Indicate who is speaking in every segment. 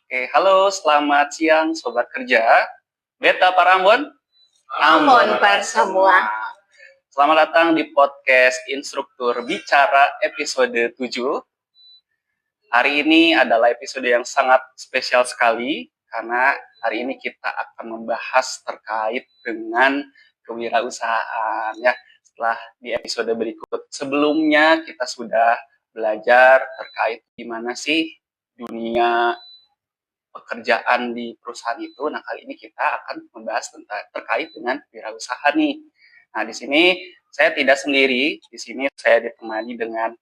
Speaker 1: Halo, selamat siang Sobat Kerja. Beta para Ambon.
Speaker 2: Ambon per semua.
Speaker 1: Selamat datang di podcast Instruktur Bicara episode 7. Hari ini adalah episode yang sangat spesial sekali karena hari ini kita akan membahas terkait dengan kewirausahaan ya. Setelah di episode berikut sebelumnya kita sudah belajar terkait gimana sih dunia pekerjaan di perusahaan itu. Nah, kali ini kita akan membahas terkait dengan wirausaha nih. Nah, di sini saya tidak sendiri. Di sini saya ditemani dengan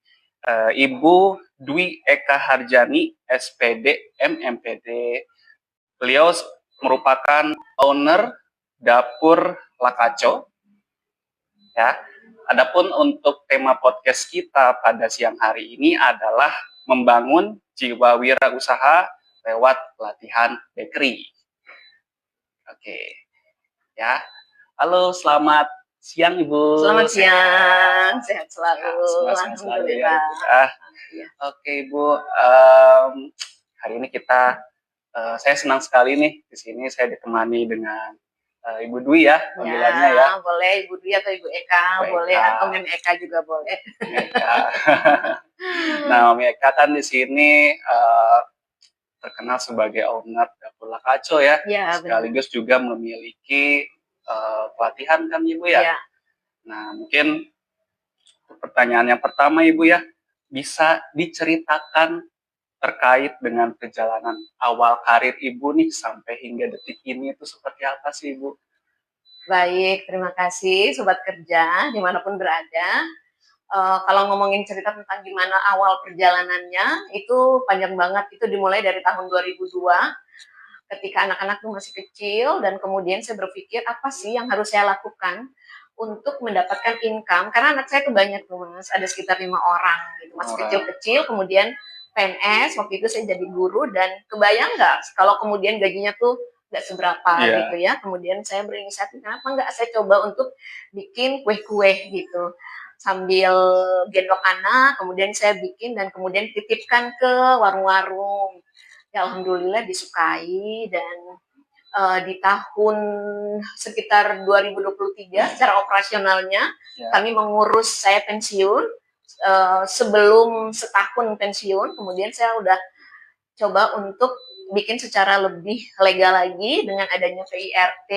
Speaker 1: Ibu Dwi Eka Harjani, SPD, MMPD. Beliau merupakan owner Dapur Lakaco. Ya. Adapun untuk tema podcast kita pada siang hari ini adalah membangun jiwa wirausaha lewat pelatihan bakery. Oke, ya. Halo, selamat siang Ibu.
Speaker 2: Selamat siang, sehat selalu.
Speaker 1: Sehat selalu ya. Oke Ibu, hari ini saya senang sekali nih di sini saya ditemani dengan Ibu Dwi ya panggilannya ya.
Speaker 2: Boleh Ibu Dwi atau Ibu Eka, boleh atau Mem Eka juga boleh.
Speaker 1: Eka. Nah, Mem Eka kan di sini terkenal sebagai owner Dapur Lakaco ya, sekaligus juga memiliki pelatihan kan Ibu ya. Nah, mungkin pertanyaan yang pertama Ibu ya, bisa diceritakan terkait dengan perjalanan awal karir Ibu nih sampai hingga detik ini itu seperti apa sih Ibu?
Speaker 2: Baik, terima kasih Sobat Kerja dimanapun berada. Kalau ngomongin cerita tentang gimana awal perjalanannya, itu panjang banget. Itu dimulai dari tahun 2002, ketika anak-anak tuh masih kecil, dan kemudian saya berpikir apa sih yang harus saya lakukan untuk mendapatkan income, karena anak saya tuh banyak tuh Mas, ada sekitar 5 orang gitu, masih kecil-kecil, kemudian PNS, waktu itu saya jadi guru, dan kebayang nggak kalau kemudian gajinya tuh nggak seberapa gitu ya. Kemudian saya berinisiatif, kenapa nggak saya coba untuk bikin kue-kue gitu, sambil gendong anak, kemudian saya bikin dan kemudian titipkan ke warung-warung. Ya alhamdulillah disukai, dan di tahun sekitar 2023 secara operasionalnya kami mengurus saya pensiun. Sebelum setahun pensiun, kemudian saya udah coba untuk bikin secara lebih legal lagi dengan adanya PIRT,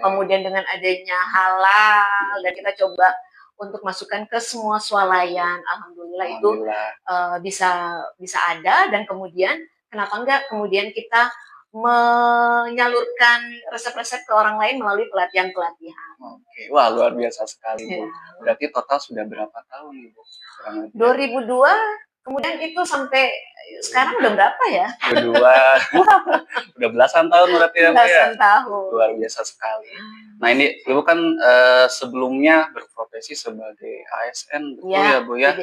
Speaker 2: kemudian dengan adanya halal, dan kita coba untuk masukkan ke semua swalayan. Alhamdulillah itu bisa ada, dan kemudian kenapa enggak kemudian kita menyalurkan resep-resep ke orang lain melalui pelatihan-pelatihan.
Speaker 1: Oke, wah luar biasa sekali Bu. Berarti total sudah berapa tahun Ibu?
Speaker 2: 2002, kemudian itu sampai sekarang udah berapa ya?
Speaker 1: Udah belasan tahun berarti ya Bu ya?
Speaker 2: Belasan tahun.
Speaker 1: Luar biasa sekali. Nah ini Ibu kan sebelumnya berprofesi sebagai ASN, betul ya Bu ya?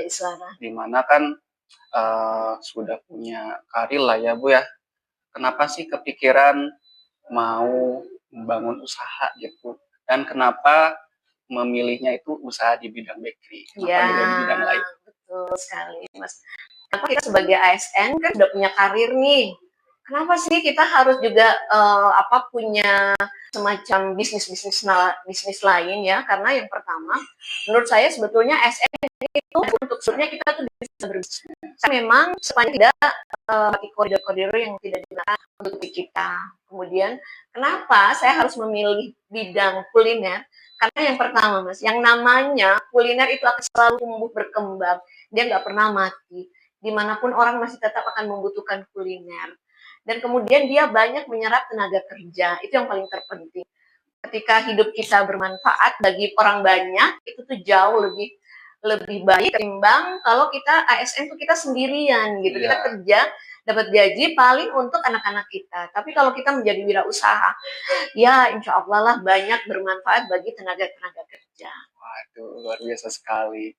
Speaker 1: Dimana kan sudah punya karir lah ya Bu ya. Kenapa sih kepikiran mau membangun usaha gitu? Dan kenapa memilihnya itu usaha di bidang bakery? Kenapa tidak di bidang lain?
Speaker 2: Betul sekali Mas. Kenapa kita sebagai ASN kan udah punya karir nih? Kenapa sih kita harus juga punya semacam bisnis lain ya? Karena yang pertama, menurut saya sebetulnya ASN itu untuk sebetulnya kita tuh bisa berbisnis. Memang sepanjang tidak koridor-koridor yang tidak digunakan untuk kita. Kemudian kenapa saya harus memilih bidang kuliner? Karena yang pertama Mas, yang namanya kuliner itu akan selalu tumbuh berkembang. Dia nggak pernah mati. Dimanapun orang masih tetap akan membutuhkan kuliner. Dan kemudian dia banyak menyerap tenaga kerja. Itu yang paling terpenting. Ketika hidup kita bermanfaat bagi orang banyak, itu tuh jauh lebih baik ketimbang kalau kita ASN tuh kita sendirian gitu. Kita kerja dapat gaji paling untuk anak-anak kita. Tapi kalau kita menjadi wirausaha, ya insya Allah lah banyak bermanfaat bagi tenaga-tenaga kerja.
Speaker 1: Waduh, luar biasa sekali.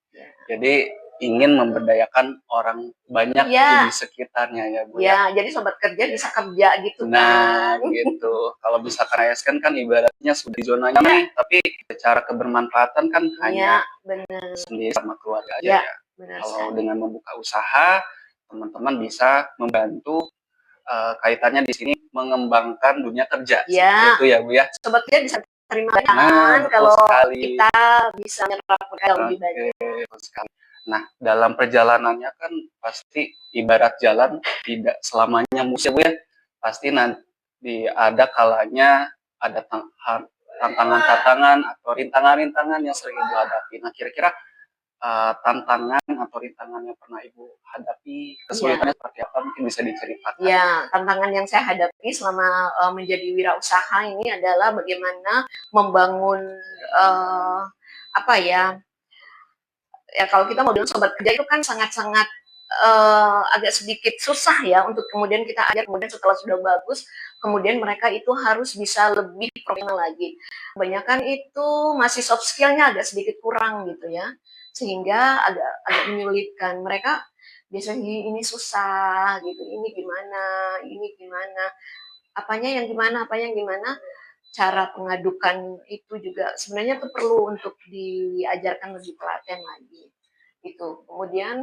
Speaker 1: Jadi ingin memberdayakan orang banyak di sekitarnya ya Bu
Speaker 2: ya. Jadi sobat kerja bisa kerja gitu
Speaker 1: kan. Gitu. Kalau misalkan ASN kan ibaratnya sudah di zonanya nih, tapi secara kebermanfaatan kan hanya sendiri sama keluarga aja ya. Kalau dengan membuka usaha, teman-teman bisa membantu kaitannya di sini mengembangkan dunia kerja.
Speaker 2: Ya,
Speaker 1: Seperti itu ya Bu ya.
Speaker 2: sobat kerja bisa terima
Speaker 1: Nah, betul
Speaker 2: kalau
Speaker 1: sekali.
Speaker 2: kita bisa menyerap lebih banyak.
Speaker 1: Betul sekali. Nah, dalam perjalanannya kan pasti ibarat jalan tidak selamanya mulus ya Bu ya. Pasti nanti ada kalanya ada tantangan-tantangan atau rintangan-rintangan yang sering Ibu hadapi. Nah, kira-kira tantangan atau rintangan yang pernah Ibu hadapi, kesulitannya seperti apa mungkin bisa diceritakan?
Speaker 2: Ya, tantangan yang saya hadapi selama menjadi wirausaha ini adalah bagaimana membangun apa ya? Ya kalau kita mau bilang sobat kerja itu kan sangat-sangat agak sedikit susah ya untuk kemudian kita ajar, kemudian setelah sudah bagus, kemudian mereka itu harus bisa lebih profesional lagi. Kebanyakan itu masih soft skill-nya agak sedikit kurang gitu ya, sehingga agak menyulitkan. Mereka biasanya ini susah gitu, ini gimana, apanya yang gimana, cara pengadukan itu juga sebenarnya tuh perlu untuk diajarkan lebih telaten lagi. Itu. Kemudian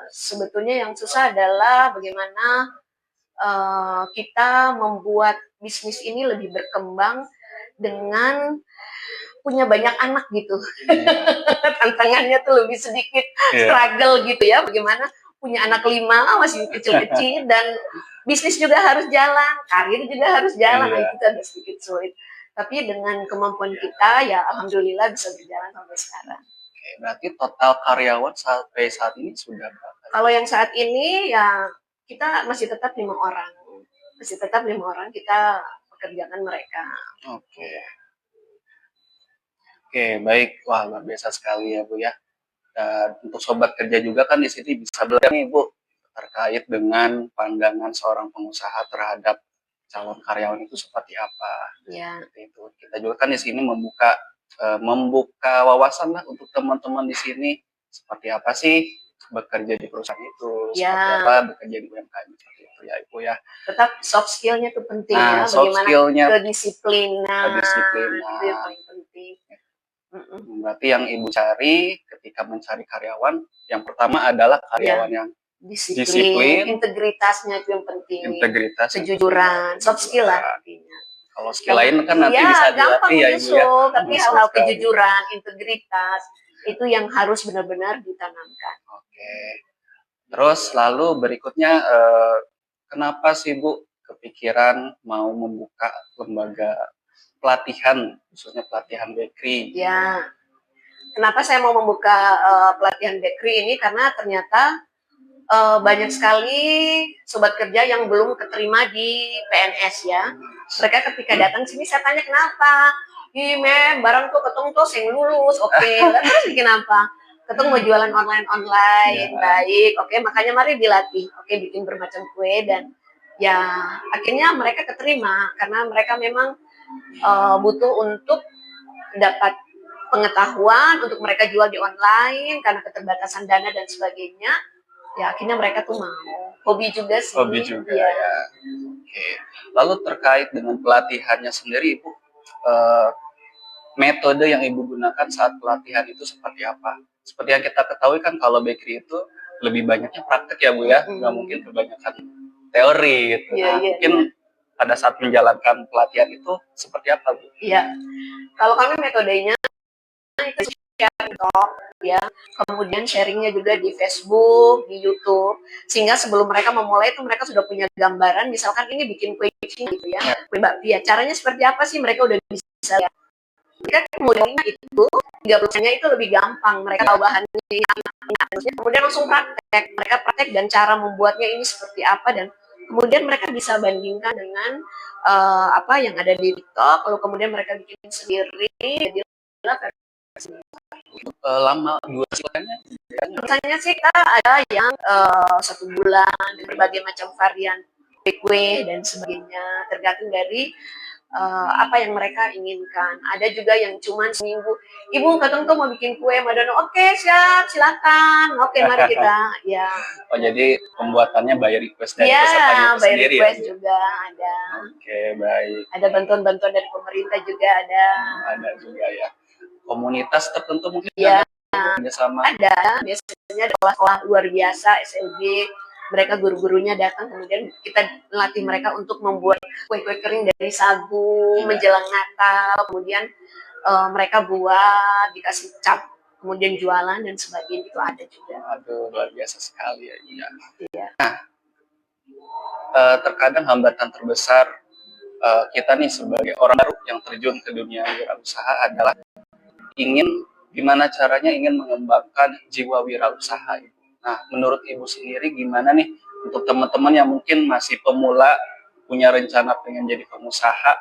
Speaker 2: sebetulnya yang susah adalah bagaimana kita membuat bisnis ini lebih berkembang dengan punya banyak anak gitu. Tantangannya tuh lebih sedikit struggle gitu ya, bagaimana punya anak 5 masih kecil-kecil dan bisnis juga harus jalan, karir juga harus jalan, nah, itu agak sedikit sulit. Tapi dengan kemampuan kita ya alhamdulillah bisa berjalan sampai sekarang.
Speaker 1: Oke, berarti total karyawan sampai saat ini sudah berapa?
Speaker 2: Kalau yang saat ini ya kita masih tetap 5 orang. Masih tetap 5 orang kita pekerjakan mereka.
Speaker 1: Oke. Oke, baik. Wah, luar biasa sekali ya, Bu ya. Dan untuk sobat kerja juga kan di sini bisa belajar nih, Bu, terkait dengan pandangan seorang pengusaha terhadap calon karyawan itu seperti apa.
Speaker 2: Ya.
Speaker 1: Seperti itu. Kita juga kan di sini membuka wawasan lah untuk teman-teman di sini seperti apa sih bekerja di perusahaan itu, seperti apa bekerja di UMKM seperti itu ya, Ibu ya.
Speaker 2: Tetap soft skill-nya itu penting
Speaker 1: Nah,
Speaker 2: ya,
Speaker 1: soft
Speaker 2: bagaimana
Speaker 1: skill-nya,
Speaker 2: kedisiplinan itu yang paling penting.
Speaker 1: Berarti yang Ibu cari ketika mencari karyawan, yang pertama adalah karyawan yang disiplin,
Speaker 2: integritasnya itu yang penting,
Speaker 1: integritas,
Speaker 2: kejujuran, soft skill lah artinya.
Speaker 1: Kalau skill lain kan nanti bisa dilatih ya, Ibu ya.
Speaker 2: Tapi hal-hal kejujuran, integritas itu yang harus benar-benar ditanamkan.
Speaker 1: Oke. Terus lalu berikutnya, kenapa sih Bu kepikiran mau membuka lembaga pelatihan, khususnya pelatihan bakery?
Speaker 2: Ya, kenapa saya mau membuka pelatihan bakery ini? Karena ternyata banyak sekali sobat kerja yang belum keterima di PNS ya. Mereka ketika datang sini saya tanya kenapa? Mem, barang tuh ketong tuh yang lulus, oke. Terus bikin apa? Ketong mau jualan online, baik, oke. Makanya mari dilatih, oke, bikin bermacam kue dan ya akhirnya mereka keterima karena mereka memang butuh untuk dapat pengetahuan untuk mereka jual di online karena keterbatasan dana dan sebagainya. Ya akhirnya mereka tuh mau. Hobi juga sih.
Speaker 1: Hobi juga ya. Oke. Lalu terkait dengan pelatihannya sendiri, Ibu, metode yang Ibu gunakan saat pelatihan itu seperti apa? Seperti yang kita ketahui kan kalau bakery itu lebih banyaknya praktek ya Bu ya, nggak mungkin kebanyakan teori gitu. Mungkin pada saat menjalankan pelatihan itu seperti apa Bu?
Speaker 2: Iya, kalau kami metodenya itu share talk ya, kemudian sharingnya juga di Facebook, di YouTube, sehingga sebelum mereka memulai itu mereka sudah punya gambaran, misalkan ini bikin kue gitu ya, kue bakpia, caranya seperti apa sih mereka udah bisa ya. Mereka kemudian itu 30%-nya itu lebih gampang, mereka tahu bahannya, kemudian langsung praktek, mereka praktek dan cara membuatnya ini seperti apa dan kemudian mereka bisa bandingkan dengan apa yang ada di TikTok, lalu kemudian mereka bikin sendiri,
Speaker 1: lama durasinya?
Speaker 2: Biasanya sih kita ada yang 1 bulan berbagai macam varian kue dan sebagainya tergantung dari apa yang mereka inginkan. Ada juga yang cuma seminggu, Ibu katong tuh mau bikin kue Madonna, oke siap silakan, oke mari kita ya.
Speaker 1: Oh jadi pembuatannya by request dari pesertanya itu sendiri
Speaker 2: by request juga ada.
Speaker 1: Oke baik.
Speaker 2: Ada bantuan-bantuan dari pemerintah juga ada.
Speaker 1: Ada juga ya. Komunitas tertentu mungkin
Speaker 2: ya,
Speaker 1: ada kerjasama?
Speaker 2: Ada, biasanya ada kelas-kelas luar biasa, SLB, mereka guru-gurunya datang, kemudian kita melatih mereka untuk membuat kue-kue kering dari sagu menjelang Natal, kemudian mereka buat, dikasih cap, kemudian jualan dan sebagainya, itu ada juga.
Speaker 1: Aduh, luar biasa sekali ya Ibu ya.
Speaker 2: Iya.
Speaker 1: Terkadang hambatan terbesar kita nih sebagai orang baru yang terjun ke dunia wirausaha adalah ingin gimana caranya ingin mengembangkan jiwa wirausaha Ibu. Nah, menurut Ibu sendiri gimana nih untuk teman-teman yang mungkin masih pemula, punya rencana pengen jadi pengusaha,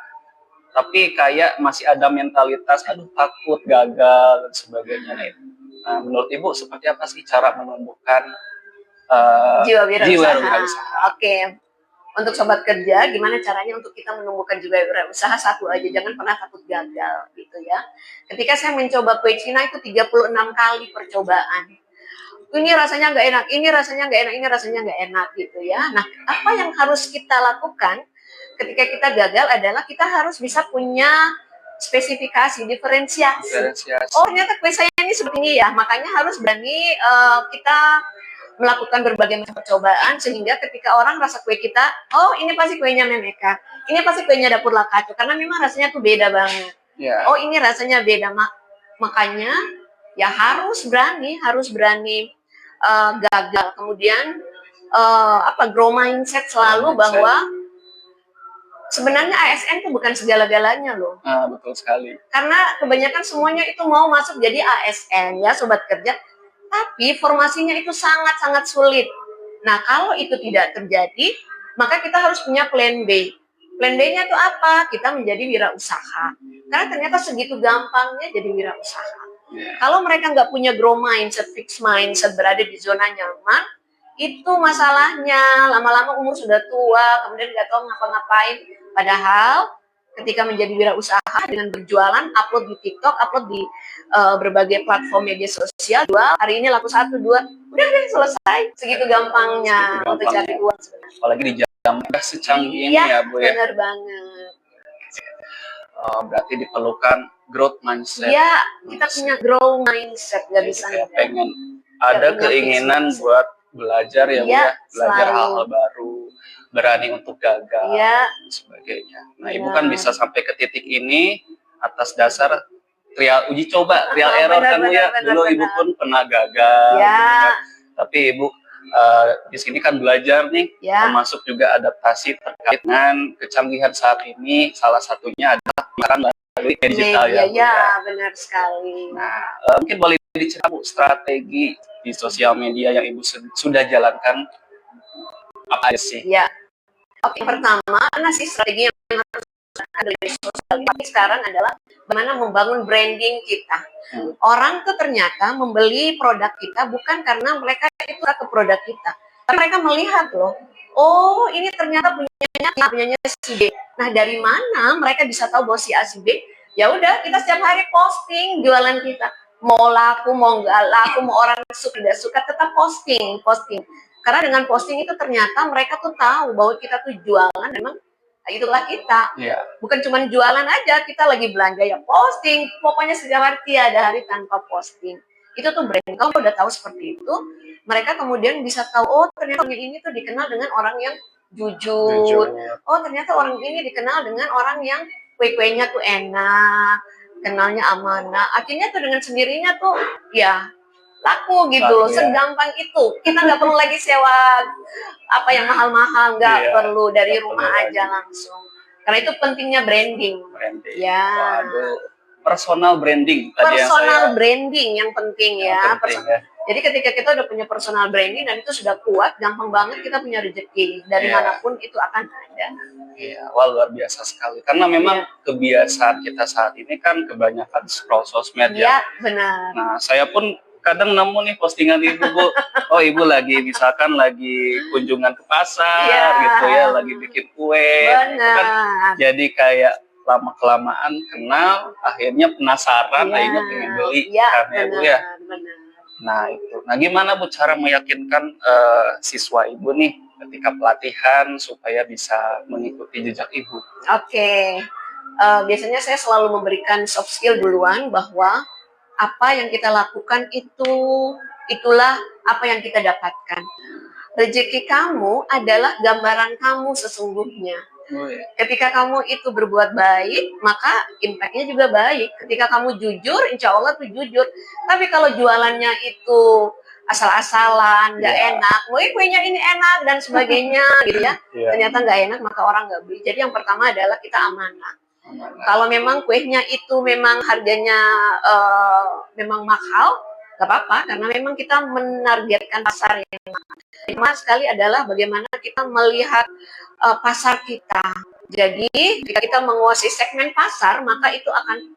Speaker 1: tapi kayak masih ada mentalitas, aduh takut gagal dan sebagainya. Nah, menurut Ibu seperti apa sih cara menumbuhkan
Speaker 2: jiwa wirausaha?
Speaker 1: wirausaha?
Speaker 2: Oke. Untuk sobat kerja, gimana caranya untuk kita menumbuhkan jiwa wirausaha? Satu aja, jangan pernah takut gagal gitu ya. Ketika saya mencoba kue Cina itu 36 kali percobaan. Ini rasanya nggak enak, ini rasanya nggak enak, ini rasanya nggak enak gitu ya. Nah, apa yang harus kita lakukan ketika kita gagal adalah kita harus bisa punya spesifikasi, diferensiasi. Oh, ternyata kue saya ini seperti ini ya, makanya harus berani kita melakukan berbagai macam percobaan sehingga ketika orang rasa kue kita, oh ini pasti kuenya Memeka, ini pasti kuenya Dapur Lakaco, karena memang rasanya tuh beda banget. Oh ini rasanya beda, makanya ya harus berani gagal. Kemudian grow mindset selalu bahwa sebenarnya ASN itu bukan segala-galanya loh.
Speaker 1: Betul sekali.
Speaker 2: Karena kebanyakan semuanya itu mau masuk jadi ASN ya sobat kerja, tapi formasinya itu sangat-sangat sulit. Nah, kalau itu tidak terjadi, maka kita harus punya plan B. Plan B-nya itu apa? Kita menjadi wirausaha. Karena ternyata segitu gampangnya jadi wirausaha. Kalau mereka nggak punya grow mindset, fixed mindset, berada di zona nyaman, itu masalahnya. Lama-lama umur sudah tua, kemudian nggak tahu ngapa-ngapain. Padahal ketika menjadi wirausaha dengan berjualan, upload di TikTok, upload di berbagai platform media sosial, jual, hari ini laku 1, 2, udah deh selesai. Segitu gampangnya untuk cari uang sebenarnya.
Speaker 1: Apalagi di zaman secanggih ini ya Bu ya.
Speaker 2: Benar banget.
Speaker 1: Berarti diperlukan growth mindset.
Speaker 2: Iya, kita punya grow mindset, nggak bisa
Speaker 1: pengen ada keinginan buat belajar ya Bu ya, belajar hal-hal baru, berani untuk gagal dan sebagainya. Nah, Ibu kan bisa sampai ke titik ini atas dasar uji coba, trial error kan Bu ya. Dulu Ibu pun pernah gagal, gitu kan. Tapi Ibu di sini kan belajar nih, termasuk juga adaptasi terkait dengan kecanggihan saat ini. Salah satunya adalah melalui digital ya.
Speaker 2: Iya, benar sekali.
Speaker 1: Nah, mungkin boleh diceritakan Bu strategi di sosial media yang Ibu sudah jalankan apa aja sih?
Speaker 2: Ya, oke, pertama, mana sih strategi yang harus ada di sosial media sekarang adalah bagaimana membangun branding kita. Orang tuh ternyata membeli produk kita bukan karena mereka itu ke produk kita, tapi mereka melihat loh, oh ini ternyata punyanya si B. Nah dari mana mereka bisa tahu bahwa si A si B? Ya udah, kita setiap hari posting jualan kita. Mau laku, mau nggak laku, mau orang suka tidak suka, tetap posting. Karena dengan posting itu ternyata mereka tuh tahu bahwa kita tuh jualan, memang itulah kita. Bukan cuma jualan aja, kita lagi belanja ya posting. Pokoknya setiap hari tiada hari tanpa posting. Itu tuh brand. Kalau udah tahu seperti itu, mereka kemudian bisa tahu, oh ternyata orang ini tuh dikenal dengan orang yang jujur. Oh ternyata orang ini dikenal dengan orang yang kue-kuenya tuh enak, kenalnya amanah. Akhirnya tuh dengan sendirinya tuh ya laku gitu, segampang itu. Kita nggak perlu lagi sewa apa yang mahal-mahal, nggak perlu, dari rumah aja langsung. Karena itu pentingnya branding. Ya.
Speaker 1: Personal branding.
Speaker 2: Branding yang penting ya. Jadi ketika kita udah punya personal branding dan itu sudah kuat, gampang banget kita punya rezeki dari manapun itu akan ada.
Speaker 1: Iya, wah luar biasa sekali. Karena memang kebiasaan kita saat ini kan kebanyakan scroll sosmed ya.
Speaker 2: Iya, benar.
Speaker 1: Nah, saya pun kadang nemu nih postingan Ibu, Bu. Oh, Ibu lagi misalkan lagi kunjungan ke pasar gitu ya, lagi bikin kue.
Speaker 2: Benar.
Speaker 1: Kan jadi kayak lama-kelamaan kenal, akhirnya penasaran, akhirnya pengen beli kan ya, Bu ya.
Speaker 2: Benar.
Speaker 1: Nah, itu. Nah, gimana Bu cara meyakinkan siswa Ibu nih ketika pelatihan supaya bisa mengikuti jejak Ibu?
Speaker 2: Oke. Biasanya saya selalu memberikan soft skill duluan, bahwa apa yang kita lakukan itulah apa yang kita dapatkan. Rezeki kamu adalah gambaran kamu sesungguhnya. Ketika kamu itu berbuat baik, maka impact-nya juga baik. Ketika kamu jujur, insya Allah tuh jujur. Tapi kalau jualannya itu asal-asalan, nggak enak, kuenya ini enak dan sebagainya, gitu ya. Ternyata nggak enak, maka orang nggak beli. Jadi yang pertama adalah kita amanah. Kalau memang kuenya itu memang harganya memang mahal, nggak apa-apa, karena memang kita menargetkan pasar yang mahal. Yang sekali adalah bagaimana kita melihat pasar kita. Jadi jika kita menguasai segmen pasar, maka itu akan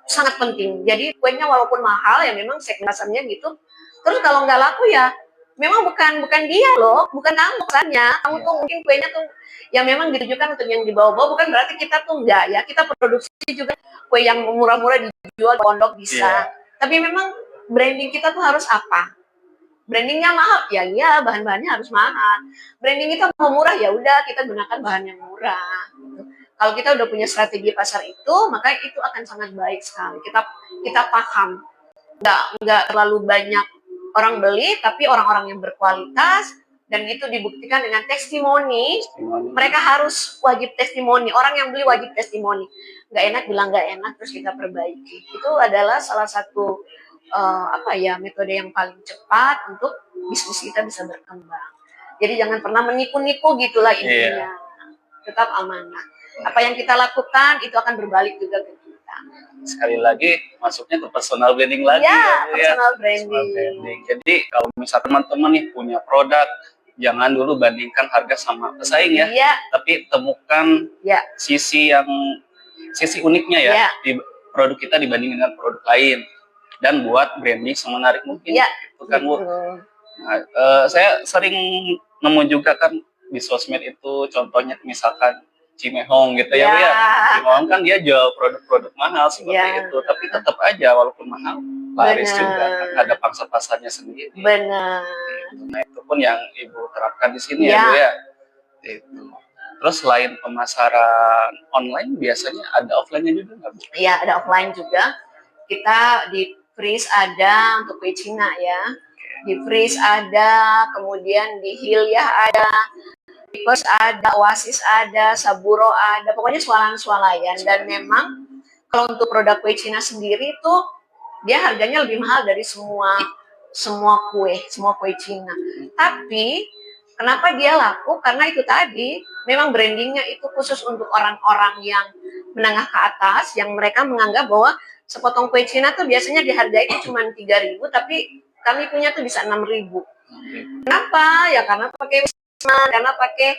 Speaker 2: sangat penting. Jadi kuenya walaupun mahal, ya memang segmen pasarnya gitu. Terus kalau nggak laku ya, memang bukan dia loh, bukan kamu pesannya. Kamu tuh mungkin kuenya tuh yang memang ditujukan untuk yang di bawah-bawah, bukan berarti kita tuh enggak ya. Kita produksi juga kue yang murah-murah dijual di pondok bisa. Tapi memang branding kita tuh harus apa? Brandingnya mahal, ya iya bahan-bahannya harus mahal. Branding kita mau murah, ya udah kita gunakan bahan yang murah. Kalau kita udah punya strategi pasar itu, maka itu akan sangat baik sekali. Kita paham, nggak terlalu banyak orang beli, tapi orang-orang yang berkualitas, dan itu dibuktikan dengan testimoni. Mereka harus wajib testimoni. Orang yang beli wajib testimoni. Nggak enak bilang nggak enak, terus kita perbaiki. Itu adalah salah satu metode yang paling cepat untuk bisnis kita bisa berkembang. Jadi jangan pernah menipu-nipu gitulah intinya. Tetap amanah. Apa yang kita lakukan itu akan berbalik juga ke kita.
Speaker 1: Sekali lagi masuknya ke personal branding lagi
Speaker 2: personal branding.
Speaker 1: Jadi kalau misalnya teman-teman nih punya produk, jangan dulu bandingkan harga sama pesaing ya. Tapi temukan sisi uniknya ya di produk kita dibanding dengan produk lain. Dan buat branding semenarik mungkin, gitu kan Bu. Nah, saya sering nemu juga kan di sosmed itu, contohnya misalkan Cimehong gitu ya Bu ya. Cimehong kan dia jual produk-produk mahal seperti itu, tapi tetap aja walaupun mahal laris juga, kan ada pangsa pasarnya sendiri.
Speaker 2: Benar.
Speaker 1: Nah itu pun yang Ibu terapkan di sini ya Bu ya. Itu. Terus selain pemasaran online, biasanya ada offline-nya juga nggak Bu?
Speaker 2: Iya, ada offline juga. Kita di Freeze ada untuk kue Cina ya. Di Freeze ada, kemudian di Hilyah ada, di Pers ada, Oasis ada, Saburo ada, pokoknya swalayan-swalayan. Dan memang kalau untuk produk kue Cina sendiri itu dia harganya lebih mahal dari semua kue Cina. Tapi kenapa dia laku? Karena itu tadi, memang brandingnya itu khusus untuk orang-orang yang menengah ke atas, yang mereka menganggap bahwa sepotong kue Cina tuh biasanya dihargai itu cuma 3.000, tapi kami punya tuh bisa 6.000. Kenapa? Ya karena pakai karena pakai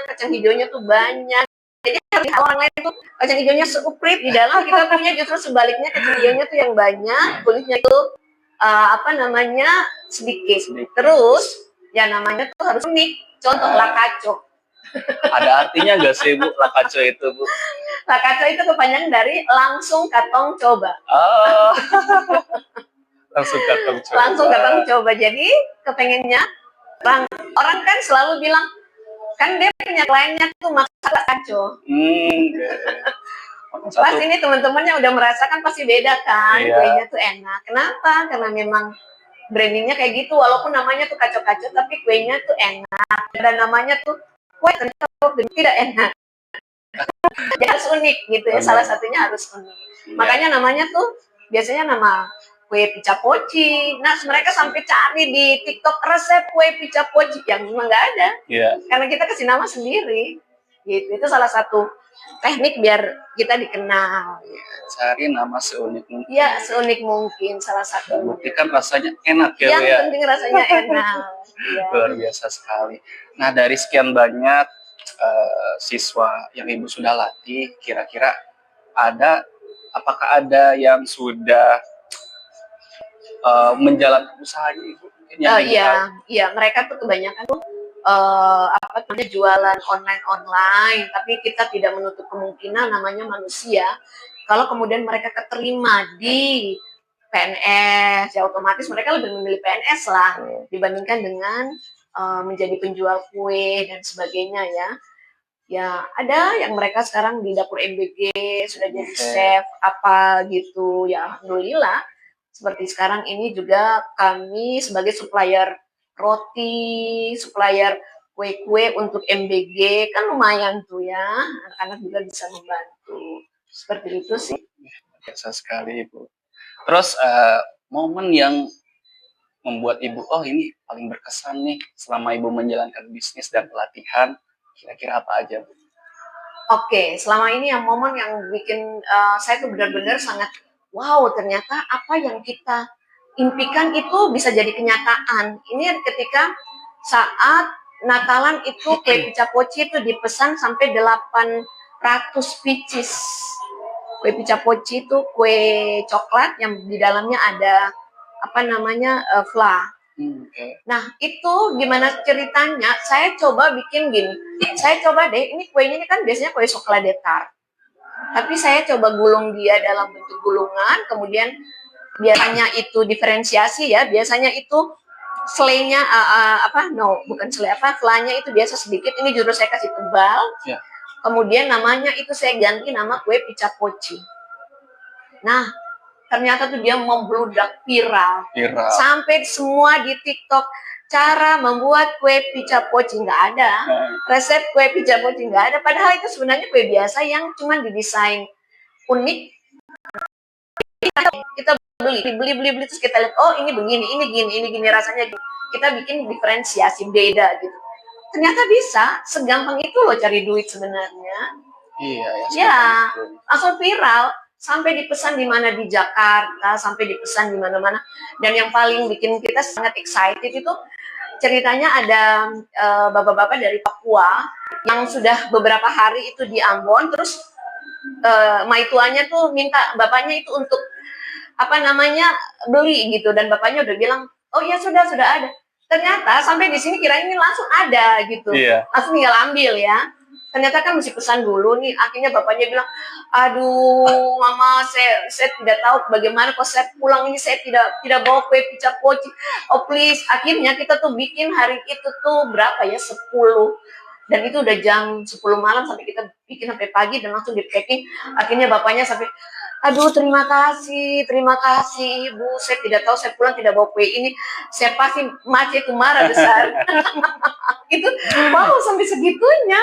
Speaker 2: kacang hijaunya tuh banyak. Jadi orang lain tuh kacang hijaunya seuprit di dalam, kita punya justru sebaliknya, kacang hijaunya tuh yang banyak, kulitnya itu sedikit. Terus ya namanya tuh harus unik. Contoh lakaco.
Speaker 1: Ada artinya nggak sih Bu lakaco itu Bu?
Speaker 2: Lakaco itu kepanjangan dari langsung katong coba.
Speaker 1: Langsung katong coba.
Speaker 2: Langsung katong coba. Jadi kepengennya orang kan selalu bilang, kan dia punya kliennya tuh masak lakaco. Pas ini teman-temannya udah merasakan pasti beda kan, kuenya tuh enak. Kenapa? Karena memang brandingnya kayak gitu, walaupun namanya tuh kaco-kaco, tapi kuenya tuh enak. Dan namanya tuh kue ternyata tidak enak. Jadi harus unik gitu ya, salah satunya harus unik. Makanya namanya tuh biasanya nama kue pica poci. Nah, mereka sampai cari di TikTok resep kue pica poci yang memang nggak ada. Karena kita kasih nama sendiri. Gitu. Itu salah satu teknik biar kita dikenal.
Speaker 1: Cari nama seunik mungkin.
Speaker 2: Iya, seunik mungkin salah satu.
Speaker 1: Buktikan rasanya enak ya.
Speaker 2: Yang penting rasanya enak.
Speaker 1: Luar biasa sekali. Nah, dari sekian banyak siswa yang Ibu sudah latih, kira-kira apakah ada yang sudah menjalankan usahanya Ibu? Iya, mereka tuh kebanyakan tuh jualan online, tapi kita tidak menutup kemungkinan namanya manusia. Kalau kemudian mereka keterima di PNS, ya otomatis mereka lebih memilih PNS lah dibandingkan dengan menjadi penjual kue dan sebagainya ya. Ya ada yang mereka sekarang di dapur MBG sudah jadi chef apa gitu ya, alhamdulillah. Seperti sekarang ini juga kami sebagai supplier
Speaker 2: roti, supplier kue-kue untuk MBG, kan lumayan tuh ya, anak-anak juga bisa membantu. Seperti itu sih.
Speaker 1: Biasa sekali Ibu. Terus momen yang membuat Ibu, oh ini paling berkesan nih selama Ibu menjalankan bisnis dan pelatihan, kira-kira apa aja Bu?
Speaker 2: Oke, selama ini yang momen yang bikin saya tuh benar-benar sangat wow, ternyata apa yang kita impikan itu bisa jadi kenyataan. Ini ketika saat Natalan itu kue pica poci itu dipesan sampai 800 pieces. Kue pica poci itu kue coklat yang di dalamnya ada apa namanya fla. Nah, itu gimana ceritanya? Saya coba bikin gini. Saya coba deh, ini kuenya ini kan biasanya kue coklat tart. Tapi saya coba gulung dia dalam bentuk gulungan, kemudian biasanya itu diferensiasi ya. Biasanya itu selainya bukan selai flanya itu biasa sedikit. Ini justru saya kasih tebal.
Speaker 1: Ya.
Speaker 2: Kemudian namanya itu saya ganti nama kue pica poci. Nah, ternyata tuh dia membludak viral. Sampai semua di TikTok cara membuat kue pica poci nggak ada, resep kue pica poci nggak ada. Padahal itu sebenarnya kue biasa yang cuma didesain unik. Kita beli terus kita lihat, oh ini begini, ini gini rasanya. Kita bikin diferensiasi beda gitu. Ternyata bisa, segampang itu loh cari duit sebenarnya.
Speaker 1: Iya
Speaker 2: ya langsung viral. Sampai dipesan di mana di Jakarta, sampai dipesan di mana-mana. Dan yang paling bikin kita sangat excited itu ceritanya ada bapak-bapak dari Papua yang sudah beberapa hari itu di Ambon, terus maituannya tuh minta bapaknya itu untuk beli gitu, dan bapaknya udah bilang, oh ya sudah ada. Ternyata sampai di sini kirain ini langsung ada gitu, langsung tinggal ambil ya. Ternyata kan mesti pesan dulu nih. Akhirnya bapaknya bilang, aduh mama, saya tidak tahu bagaimana kok saya pulang ini saya tidak bawa kue pica poci. Oh please. Akhirnya kita tuh bikin hari itu tuh berapa ya, 10. Dan itu udah jam 10 malam sampai kita bikin sampai pagi dan langsung di packing. Akhirnya bapaknya sampai, aduh terima kasih Ibu, saya tidak tahu saya pulang tidak bawa kue ini, saya pasti macet itu marah besar. Itu wow sampai segitunya.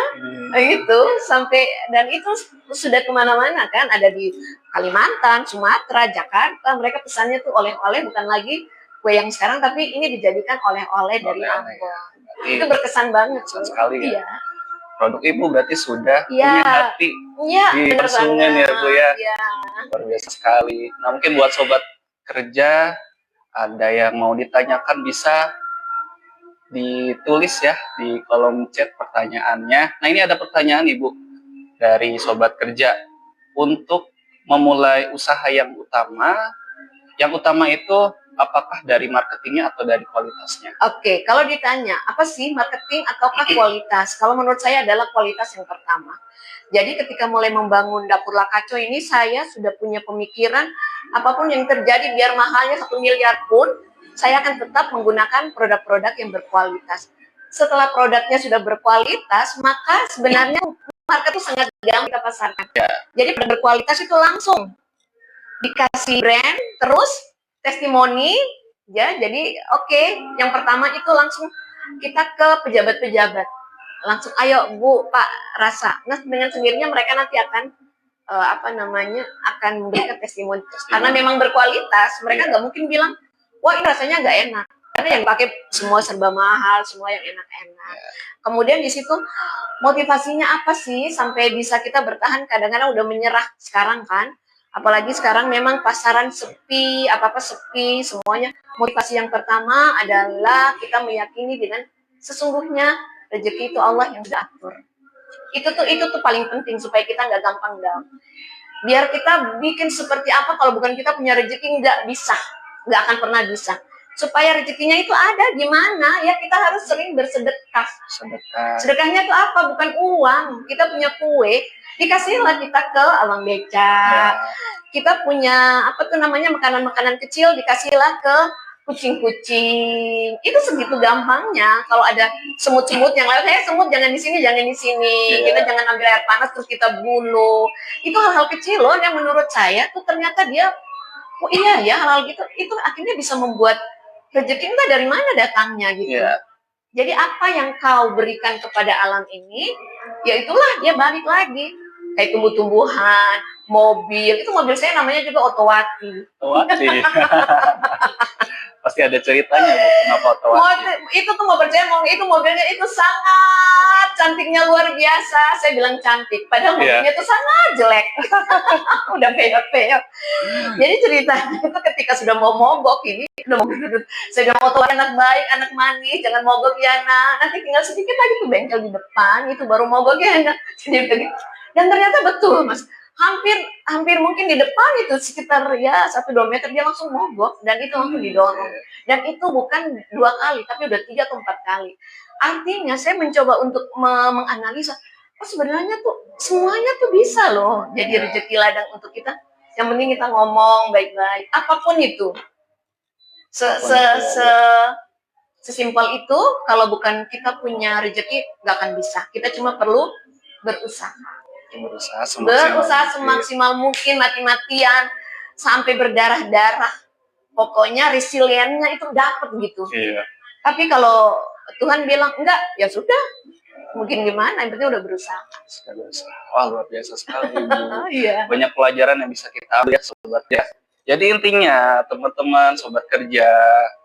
Speaker 2: Itu sampai, dan itu sudah kemana-mana kan, ada di Kalimantan, Sumatera, Jakarta. Mereka pesannya tuh oleh-oleh, bukan lagi kue yang sekarang, tapi ini dijadikan oleh-oleh dari Ambon. Itu berkesan banget.
Speaker 1: Berkesan sekali ya.
Speaker 2: Iya.
Speaker 1: Produk Ibu berarti sudah punya hati di konsumen ya Bu ya. Luar biasa sekali. Nah mungkin buat sobat kerja, ada yang mau ditanyakan bisa ditulis ya di kolom chat pertanyaannya. Nah ini ada pertanyaan Ibu dari sobat kerja. Untuk memulai usaha yang utama itu apakah dari marketingnya atau dari kualitasnya?
Speaker 2: Oke, kalau ditanya apa sih marketing ataukah kualitas? Kalau menurut saya adalah kualitas yang pertama. Jadi ketika mulai membangun Dapur Lakaco ini, saya sudah punya pemikiran apapun yang terjadi, biar mahalnya 1 miliar pun, saya akan tetap menggunakan produk-produk yang berkualitas. Setelah produknya sudah berkualitas, maka sebenarnya market itu sangat gampang kita pasarkan. Jadi produk berkualitas itu langsung dikasih brand, terus testimoni, ya. Jadi oke, yang pertama itu langsung kita ke pejabat-pejabat, langsung ayo Bu, Pak, rasa. Nah dengan sendirinya mereka nanti akan akan memberikan testimoni. Karena memang berkualitas, mereka nggak mungkin bilang, wah ini rasanya nggak enak. Karena yang pakai semua serba mahal, semua yang enak-enak. Kemudian di situ motivasinya apa sih sampai bisa kita bertahan? Kadang-kadang udah menyerah sekarang kan. Apalagi sekarang memang pasaran sepi, apa-apa sepi, semuanya. Motivasi yang pertama adalah kita meyakini dengan sesungguhnya rezeki itu Allah yang sudah atur. Itu tuh paling penting supaya kita nggak gampang down. Biar kita bikin seperti apa, kalau bukan kita punya rezeki nggak bisa, nggak akan pernah bisa. Supaya rezekinya itu ada gimana? Ya kita harus sering bersedekah. Sedekahnya itu apa? Bukan uang. Kita punya kue, dikasihlah kita ke abang beca. Kita punya makanan-makanan kecil, dikasihlah ke kucing-kucing. Itu segitu gampangnya. Kalau ada semut-semut yang lewat, semut jangan di sini, jangan di sini. Kita jangan ambil air panas terus kita bunuh. Itu hal-hal kecil loh yang menurut saya tuh ternyata dia, oh iya ya hal-hal gitu. Itu akhirnya bisa membuat rezeki entah dari mana datangnya gitu.
Speaker 1: Iya.
Speaker 2: Jadi apa yang kau berikan kepada alam ini, ya itulah dia balik lagi. Kayak tumbuh-tumbuhan, mobil, itu mobil saya namanya juga Otowati.
Speaker 1: Otowati. Pasti ada ceritanya Bu, kenapa Otowati.
Speaker 2: Itu tuh mau percaya mau itu mobilnya itu sangat cantiknya luar biasa. Saya bilang cantik, padahal mobilnya itu sangat jelek. Udah peyot-peyot. Jadi ceritanya itu ketika sudah mau mogok ini, udah mogok, saya bilang Otowati anak baik, anak manis, jangan mogok ya nak. Nanti tinggal sedikit lagi tuh bengkel di depan, itu baru mogok ya nak. Jadi begitu. Dan ternyata betul mas, hampir mungkin di depan itu sekitar ya 1-2 meter dia langsung mogok dan itu langsung didorong. Dan itu bukan 2 kali tapi udah 3 atau 4 kali. Artinya saya mencoba untuk menganalisa, oh sebenarnya tuh semuanya tuh bisa loh jadi rezeki ladang untuk kita. Yang penting kita ngomong baik-baik, apapun itu. Sesimpel itu, kalau bukan kita punya rezeki nggak akan bisa. Kita cuma perlu berusaha semaksimal mungkin, mati-matian sampai berdarah-darah. Pokoknya resiliennya itu dapat gitu.
Speaker 1: Iya.
Speaker 2: Tapi kalau Tuhan bilang enggak, ya sudah. Mungkin gimana, yang penting udah berusaha.
Speaker 1: Wah luar biasa sekali Bu.
Speaker 2: Iya.
Speaker 1: Banyak pelajaran yang bisa kita ambil ya sobat ya. Jadi intinya teman-teman sobat kerja,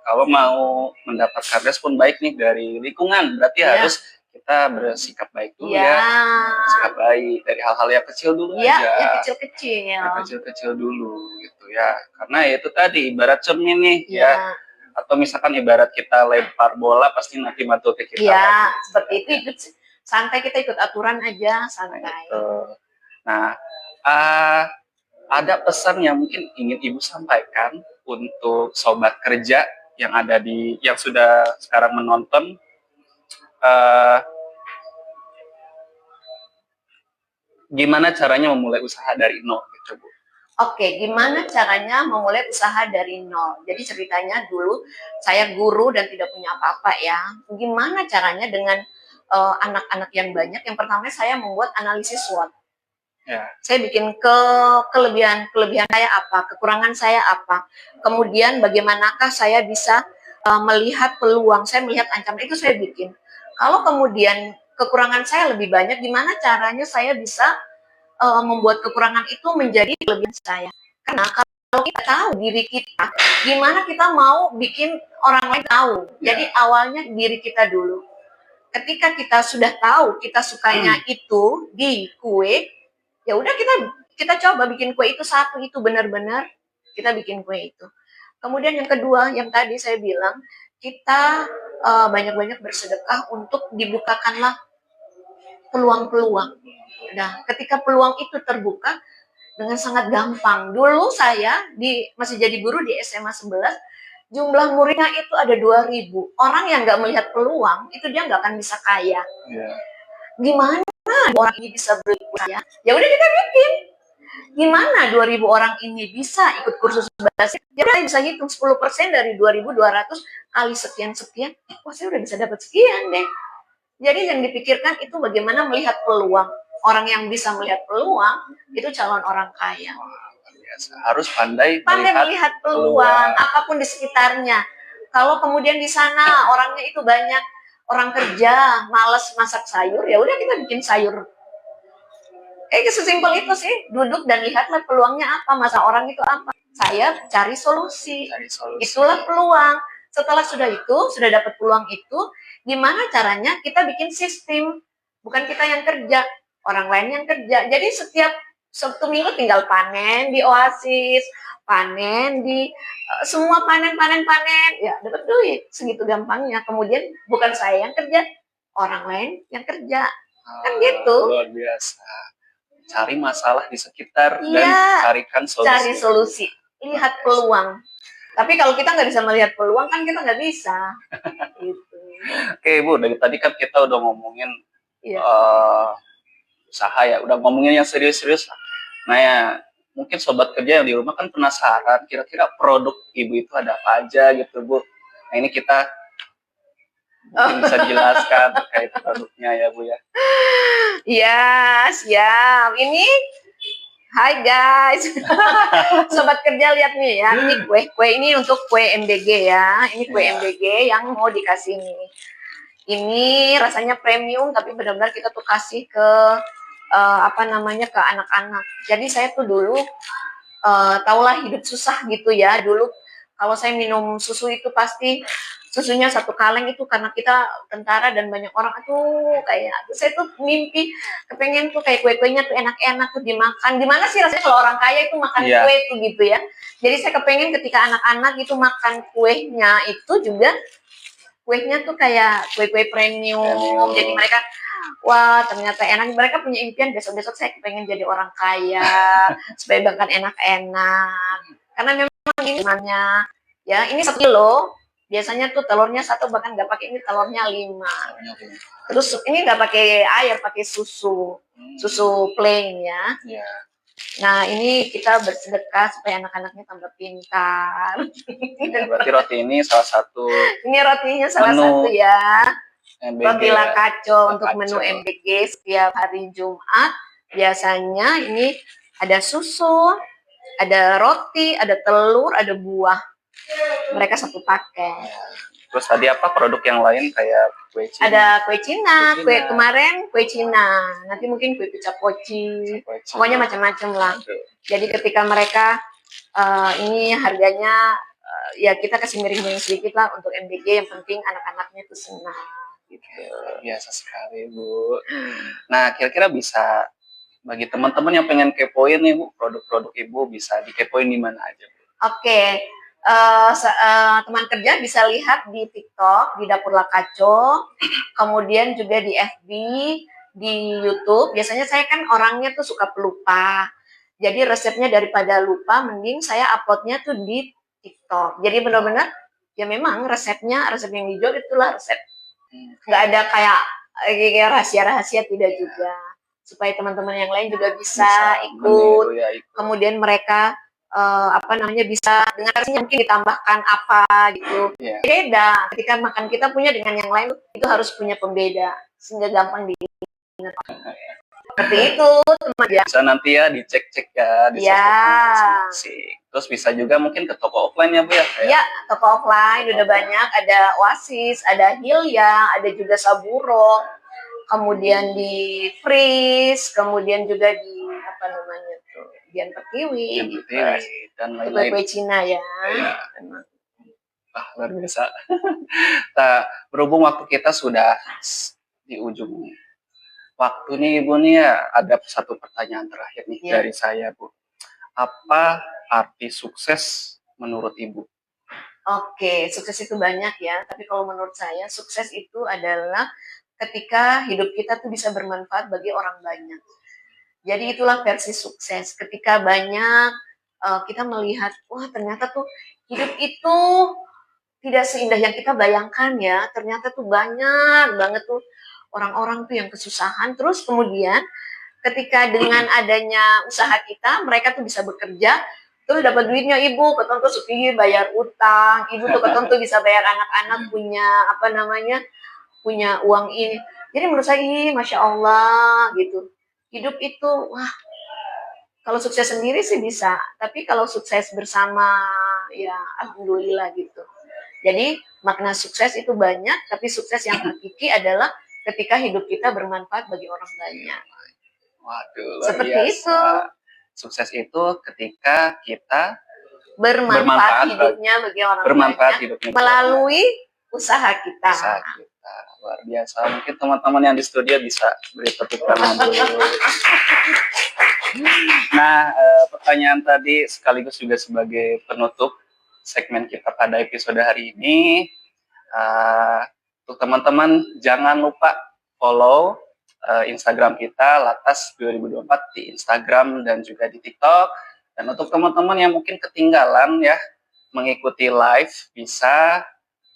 Speaker 1: kalau mau mendapatkan respon baik nih dari lingkungan, berarti harus kita bersikap baik dulu ya. Sikap baik dari hal-hal yang kecil dulu aja.
Speaker 2: Yang kecil-kecil.
Speaker 1: Yang kecil-kecil dulu gitu ya. Karena itu tadi ibarat cermin nih ya. Atau misalkan ibarat kita lempar bola pasti nanti batu ke kita.
Speaker 2: Iya, seperti itu. Ikut santai, kita ikut aturan aja, santai.
Speaker 1: Nah, ada pesan yang mungkin ingin Ibu sampaikan untuk sobat kerja yang ada yang sudah sekarang menonton. Gimana caranya memulai usaha dari nol gitu Bu?
Speaker 2: Oke, gimana caranya memulai usaha dari nol? Jadi ceritanya dulu saya guru dan tidak punya apa-apa ya. Gimana caranya dengan anak-anak yang banyak? Yang pertama saya membuat analisis SWOT. Saya bikin kelebihan saya apa, kekurangan saya apa. Kemudian bagaimanakah saya bisa melihat peluang, saya melihat ancaman, itu saya bikin. Kalau kemudian kekurangan saya lebih banyak, gimana caranya saya bisa membuat kekurangan itu menjadi kelebihan saya. Karena kalau kita tahu diri kita, gimana kita mau bikin orang lain tahu. Jadi awalnya diri kita dulu. Ketika kita sudah tahu kita sukanya itu di kue, ya udah kita coba bikin kue itu satu, itu benar-benar kita bikin kue itu. Kemudian yang kedua, yang tadi saya bilang, kita banyak-banyak bersedekah untuk dibukakanlah peluang-peluang. Nah, ketika peluang itu terbuka dengan sangat gampang. Dulu saya masih jadi guru di SMA 11, jumlah muridnya itu ada 2.000. Orang yang nggak melihat peluang, itu dia nggak akan bisa kaya. Gimana orang ini bisa beli kaya? Ya udah kita bikin. Gimana 2.000 orang ini bisa ikut kursus bahasa? Ya udah bisa hitung 10% dari 2.200 kali sekian-sekian. Wah, saya udah bisa dapat sekian deh. Jadi yang dipikirkan itu bagaimana melihat peluang. Orang yang bisa melihat peluang itu calon orang kaya.
Speaker 1: Harus pandai
Speaker 2: melihat peluang apapun di sekitarnya. Kalau kemudian di sana orangnya itu banyak orang kerja, malas masak sayur, ya udah kita bikin sayur. Sesimpel itu sih, duduk dan lihatlah peluangnya apa, masa orang itu apa. Saya cari solusi. Itulah peluang. Setelah sudah dapat peluang itu, gimana caranya kita bikin sistem, bukan kita yang kerja, orang lain yang kerja. Jadi setiap Sabtu Minggu tinggal panen di Oasis, panen di semua panen, ya dapat duit, segitu gampangnya. Kemudian bukan saya yang kerja, orang lain yang kerja, kan gitu.
Speaker 1: Luar biasa. Cari masalah di sekitar dan carikan solusi.
Speaker 2: Cari solusi, lihat peluang. Tapi kalau kita nggak bisa melihat peluang, kan kita nggak bisa. Gitu.
Speaker 1: Oke Bu, dari tadi kan kita udah ngomongin usaha ya, udah ngomongin yang serius-serius. Nah ya, mungkin sobat kerja yang di rumah kan penasaran, kira-kira produk Ibu itu ada apa aja gitu Bu. Nah ini kita mungkin bisa jelaskan terkait produknya ya Bu ya.
Speaker 2: Iya, siap. Ini Hai guys, sobat kerja lihat nih ya, ini kue ini untuk kue MBG ya, ini kue MBG yang mau dikasih nih. Ini rasanya premium tapi benar-benar kita tuh kasih ke ke anak-anak. Jadi saya tuh dulu tahulah hidup susah gitu ya. Dulu kalau saya minum susu itu pasti susunya satu kaleng itu karena kita tentara dan banyak orang kayak saya tuh mimpi kepengen tuh kayak kue-kuenya tuh enak-enak tuh dimakan. Gimana sih rasanya kalau orang kaya itu makan kue tuh gitu ya. Jadi saya kepengen ketika anak-anak itu makan kuenya itu juga kuenya tuh kayak kue-kue premium. Jadi mereka wah ternyata enak. Mereka punya impian besok-besok saya kepengen jadi orang kaya supaya makan enak-enak. Karena memang ini namanya ya ini 1 kilo. Biasanya tuh telurnya 1 bahkan nggak pakai ini telurnya 5. Terus ini nggak pakai air, pakai susu plain ya. Nah ini kita bersedekah supaya anak-anaknya tambah pintar.
Speaker 1: Ya, berarti roti ini salah satu.
Speaker 2: Ini rotinya salah satu ya. Roti Lakaco untuk menu MBG setiap hari Jumat. Biasanya ini ada susu, ada roti, ada telur, ada buah. Mereka 1 paket.
Speaker 1: Terus tadi apa produk yang lain kayak kue Cina? Ada
Speaker 2: kue Cina, kue kemarin kue Cina. Nanti mungkin kue pizza poci. Pokoknya macam-macam lah. Jadi ketika mereka ini harganya ya kita kasih miring-miring sedikit lah untuk MBG. Yang penting anak-anaknya itu senang.
Speaker 1: Gitu. Biasa sekali Bu. Nah kira-kira bisa bagi teman-teman yang pengen kepoin nih Bu, produk-produk Ibu bisa dikepoin di mana aja Bu?
Speaker 2: Oke. Teman kerja bisa lihat di TikTok di Dapur Lakaco, kemudian juga di FB, di YouTube. Biasanya saya kan orangnya tuh suka pelupa, jadi resepnya daripada lupa, mending saya uploadnya tuh di TikTok. Jadi benar-benar ya memang resep yang dijual itulah resep. Nggak ada kayak rahasia-rahasia, tidak juga. Supaya teman-teman yang lain juga bisa ikut. Kemudian mereka bisa dengan rasanya mungkin ditambahkan apa gitu. Beda ketika makan kita punya dengan yang lain itu harus punya pembeda sehingga gampang diingat. Seperti itu teman ya.
Speaker 1: Bisa nanti ya dicek-cek ya di masing-masing. Terus bisa juga mungkin ke toko offline ya Bu ya?
Speaker 2: Iya, toko offline udah banyak, ada Oasis, ada Hilya, ada juga Saburo, kemudian di Freeze, kemudian juga di Dian Pertiwi,
Speaker 1: dan lain-lain.
Speaker 2: Kue Cina ya.
Speaker 1: Luar biasa. Nah, berhubung waktu kita sudah di ujung waktu nih Ibu nih ya, ada satu pertanyaan terakhir nih dari saya Bu. Apa arti sukses menurut Ibu?
Speaker 2: Oke, sukses itu banyak ya. Tapi kalau menurut saya sukses itu adalah ketika hidup kita tuh bisa bermanfaat bagi orang banyak. Jadi itulah versi sukses. Ketika banyak kita melihat, wah ternyata tuh hidup itu tidak seindah yang kita bayangkan ya. Ternyata tuh banyak banget tuh orang-orang tuh yang kesusahan. Terus kemudian ketika dengan adanya usaha kita, mereka tuh bisa bekerja, terus dapat duitnya ibu, ketentu supaya bayar utang, ibu tuh ketentu bisa bayar anak-anak punya uang ini. Jadi menurut saya, Masya Allah gitu. Hidup itu, wah, kalau sukses sendiri sih bisa, tapi kalau sukses bersama, ya alhamdulillah gitu. Jadi makna sukses itu banyak, tapi sukses yang hakiki adalah ketika hidup kita bermanfaat bagi orang banyak.
Speaker 1: Waduh,
Speaker 2: seperti biasa. Itu.
Speaker 1: Sukses itu ketika kita
Speaker 2: bermanfaat hidupnya bagi orang banyak melalui usaha kita.
Speaker 1: Luar biasa. Mungkin teman-teman yang di studio bisa beri tepuk tangan dulu. Nah, pertanyaan tadi sekaligus juga sebagai penutup segmen kita pada episode hari ini. Untuk teman-teman jangan lupa follow Instagram kita Latas 2024 di Instagram dan juga di TikTok. Dan untuk teman-teman yang mungkin ketinggalan ya mengikuti live, bisa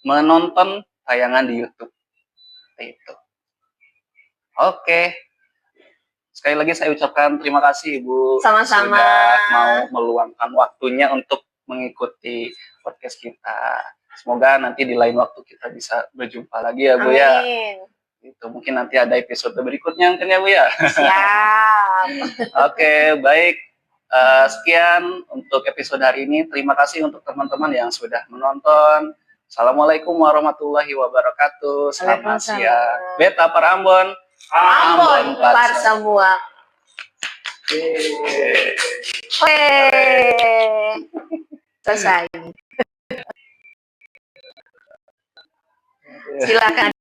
Speaker 1: menonton tayangan di YouTube. Itu. Oke. Sekali lagi saya ucapkan terima kasih Ibu.
Speaker 2: Sama-sama.
Speaker 1: Sudah mau meluangkan waktunya untuk mengikuti podcast kita. Semoga nanti di lain waktu kita bisa berjumpa lagi ya Bu. Amin. Ya. Itu mungkin nanti ada episode berikutnya mungkin ya Bu ya.
Speaker 2: Siap.
Speaker 1: Oke, baik. Sekian untuk episode hari ini. Terima kasih untuk teman-teman yang sudah menonton. Assalamualaikum warahmatullahi wabarakatuh. Selamat siang. Beta para Ambon.
Speaker 2: Ambon par semua. Selesai. Silakan.